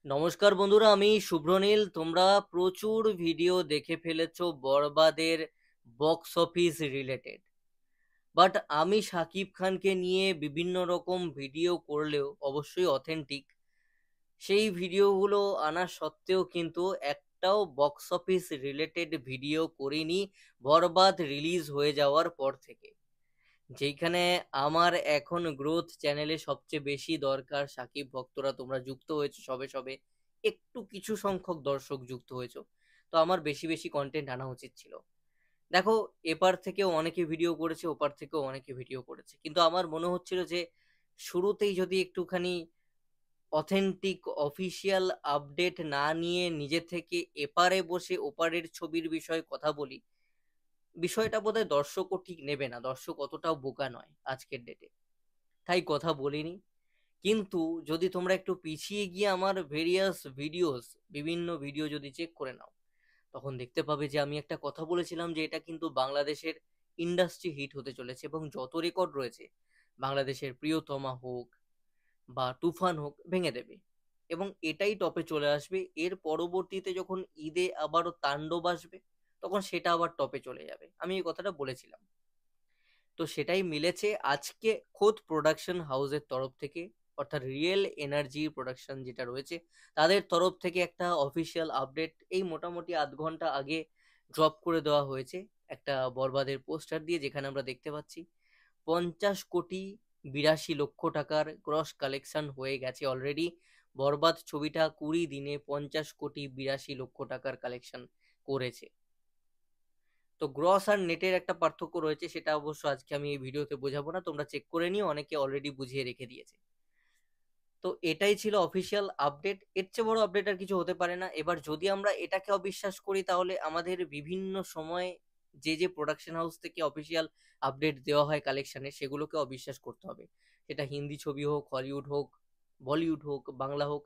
নমস্কার বন্ধুরা, আমি শুভ্রনীল। তোমরা প্রচুর ভিডিও দেখে ফেলেছো বরবাদের বক্স অফিস রিলেটেড। বাট আমি শাকিব খানকে নিয়ে বিভিন্ন রকম ভিডিও করলেও অবশ্যই অথেন্টিক সেই ভিডিওগুলো আনা সত্ত্বেও কিন্তু একটাও বক্স অফিস রিলেটেড ভিডিও করিনি বরবাদ রিলিজ হয়ে যাওয়ার পর থেকে। যেখানে আমার এখন গ্রোথ চ্যানেলে সবচেয়ে বেশি দরকার সাকিব ভক্তরা তোমরা যুক্ত হয়েছো সবে সবে, একটু কিছু সংখ্যক দর্শক যুক্ত হয়েছো, তো আমার বেশি বেশি কন্টেন্ট আনা উচিত ছিল। দেখো, এপার থেকেও অনেকে ভিডিও করেছে, ওপার থেকেও অনেকে ভিডিও করেছে, কিন্তু আমার মনে হচ্ছিল যে শুরুতেই যদি একটুখানি অথেন্টিক অফিসিয়াল আপডেট না নিয়ে নিজে থেকে এপারে বসে ওপারের ছবির বিষয়ে কথা বলি, বিষয়টা বোধহয় দর্শকও ঠিক নেবে না। দর্শক অতটাও বোকা নয় আজকের ডেটে, তাই কথা বলিনি। কিন্তু যদি তোমরা একটু পিছিয়ে গিয়ে আমার ভেরিয়াস ভিডিওস, বিভিন্ন ভিডিও যদি চেক করে নাও, তখন দেখতে পাবে যে আমি একটা কথা বলেছিলাম যে এটা কিন্তু বাংলাদেশের ইন্ডাস্ট্রি হিট হতে চলেছে, এবং যত রেকর্ড রয়েছে বাংলাদেশের প্রিয়তমা হোক বা তুফান হোক ভেঙে দেবে, এবং এটাই টপে চলে আসবে। এর পরবর্তীতে যখন ঈদে আবারও তাণ্ডব আসবে, তখন সেটা আবার টপে চলে যাবে। আমি এই কথাটা বলেছিলাম। তো সেটাই মিলেছে আজকে। খোদ প্রোডাকশন হাউসের তরফ থেকে, অর্থাৎ রিয়েল এনার্জি প্রোডাকশন যেটা রয়েছে, তাদের তরফ থেকে একটা অফিসিয়াল আপডেট এই মোটামুটি আধ ঘন্টা আগে ড্রপ করে দেওয়া হয়েছে একটা বরবাদের পোস্টার দিয়ে, যেখানে আমরা দেখতে পাচ্ছি 50,82,00,00,000 টাকার ক্রস কালেকশন হয়ে গেছে অলরেডি। বরবাদ ছবিটা 20 দিনে 50,82,00,000,000 টাকার কালেকশন করেছে। তো গ্রস আর নেটের একটা পার্থক্য রয়েছে, সেটা অবশ্য আজকে আমি এই ভিডিওতে বোঝাবো না, তোমরা চেক করে নিও, অনেকে অলরেডি বুঝিয়ে রেখে দিয়েছে। তো এটাই ছিল অফিসিয়াল আপডেট, এর চেয়ে বড় আপডেট আর কিছু হতে পারে না। এবার যদি আমরা এটাকে অবিশ্বাস করি, তাহলে আমাদের বিভিন্ন সময় যে যে প্রোডাকশন হাউস থেকে অফিসিয়াল আপডেট দেওয়া হয় কালেকশনে, সেগুলোকে অবিশ্বাস করতে হবে। সেটা হিন্দি ছবি হোক, হলিউড হোক, বলিউড হোক, বাংলা হোক,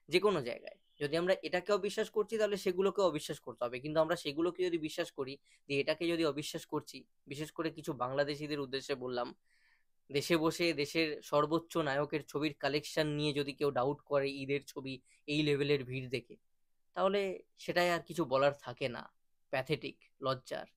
যে কোনো জায়গায় যদি আমরা এটাকে অবিশ্বাস করছি, তাহলে সেগুলোকে অবিশ্বাস করতে হবে। কিন্তু আমরা সেগুলোকে যদি বিশ্বাস করি, যে এটাকে যদি অবিশ্বাস করছি, বিশেষ করে কিছু বাংলাদেশিদের উদ্দেশ্যে বললাম, দেশে বসে দেশের সর্বোচ্চ নায়কের ছবির কালেকশন নিয়ে যদি কেউ ডাউট করে ঈদের ছবি এই লেভেলের ভিড় দেখে, তাহলে সেটাই আর কিছু বলার থাকে না। প্যাথেটিক, লজ্জার।